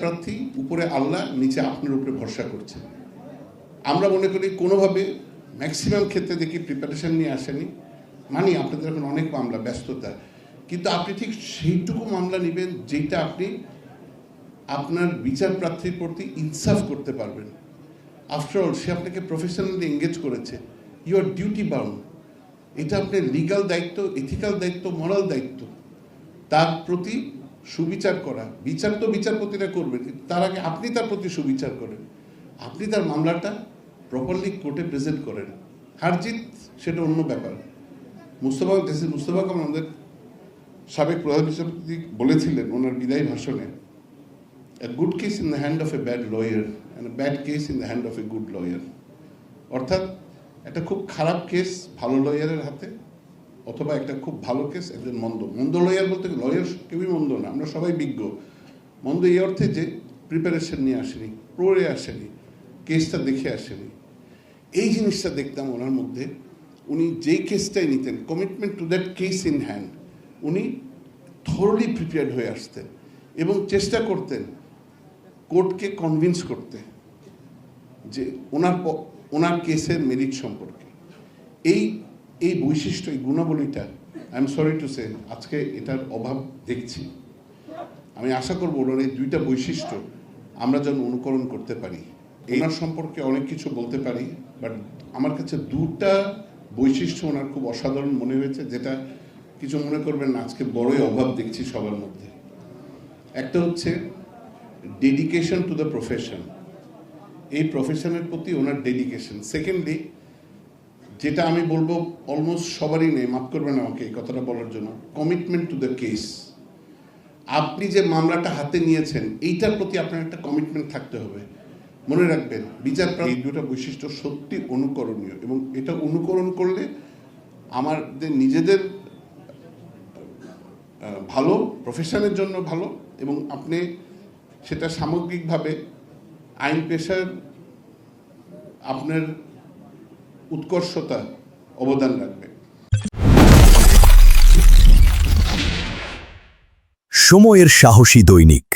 প্রার্থী উপরে আল্লাহ, নিচে আপনার উপরে ভরসা করছে। আমরা মনে করি কোনোভাবে ম্যাক্সিমাম ক্ষেত্রে দেখি প্রিপারেশন নিয়ে আসেনি। মানি আপনাদের এখন অনেক মামলা, ব্যস্ততা, কিন্তু আপনি ঠিক সেইটুকু মামলা নেবেন যেটা আপনি আপনার বিচার প্রার্থীর প্রতি ইনসাফ করতে পারবেন। আফটারঅল সে আপনাকে প্রফেশনালি এঙ্গেজ করেছে, ইউ আর ডিউটি বাউন্ড। এটা আপনার লিগাল দায়িত্ব, এথিক্যাল দায়িত্ব, মোরাল দায়িত্ব, তার প্রতি সুবিচার করা। বিচার তো বিচারপতিরা করবেন, তার আগে আপনি তার প্রতি সুবিচার করেন, আপনি তার মামলাটা প্রপারলি কোর্টে প্রেজেন্ট করেন। হারজিত সেটা অন্য ব্যাপার। মুস্তফা কামাল আমাদের সাবেক প্রধান বিচারপতি বলেছিলেন ওনার বিদায়ী ভাষণে, a good case in the hand of a bad lawyer and a bad case in the hand of a good lawyer। অর্থাৎ একটা খুব খারাপ কেস ভালো লয়ারের হাতে, অথবা একটা খুব ভালো কেস একজন মন্দ লয়ার। বলতে লয়ার কেউই মন্দ না, আমরা সবাই বিজ্ঞ। মন্দ এই অর্থে যে প্রিপারেশন নিয়ে আসেনি, পড়ে আসেনি, কেসটা দেখে আসেনি। এই জিনিসটা দেখতাম ওনার মধ্যে। উনি যেই কেসটাই নিতেন, commitment to that case in hand, উনি থরলি প্রিপেয়ার্ড হয়ে আসতেন এবং চেষ্টা করতেন কোর্টকে কনভিন্স করতে যে ওনার কেসের মেরিট সম্পর্কে। এই বৈশিষ্ট্য, এই গুণাবলীটা I am sorry to say আজকে এটার অভাব দেখছি। আমি আশা করবো ওনার এই দুইটা বৈশিষ্ট্য আমরা যেন অনুকরণ করতে পারি। ওনার সম্পর্কে অনেক কিছু বলতে পারি, বাট আমার কাছে দুটা বৈশিষ্ট্য ওনার খুব অসাধারণ মনে হয়েছে, যেটা কিছু মনে করবেন না আজকে বড়ই অভাব দেখছি সবার মধ্যে। একটা হচ্ছে ডেডিকেশন টু দ্য প্রফেশন, এই প্রফেশনের প্রতি ওনার ডেডিকেশন। সেকেন্ডলি, যেটা আমি বলবো অলমোস্ট সবারই নেই, মাফ করবেন আমাকে এই কথাটা বলার জন্য, কমিটমেন্ট টু দ্য কেস। আপনি যে মামলাটা হাতে নিয়েছেন এইটার প্রতি আপনার একটা কমিটমেন্ট থাকতে হবে। মনে রাখবেন বিচারপ্রার্থী এই দুটো বৈশিষ্ট্য সত্যি অনুকরণীয়, এবং এটা অনুকরণ করলে আমাদের নিজেদের ভালো, প্রফেশনের জন্য ভালো, এবং আপনি সেটা সামগ্রিকভাবে আইন পেশার আপনার উৎকর্ষতা অবদান রাখবে। সময়ের সাহসী দৈনিক।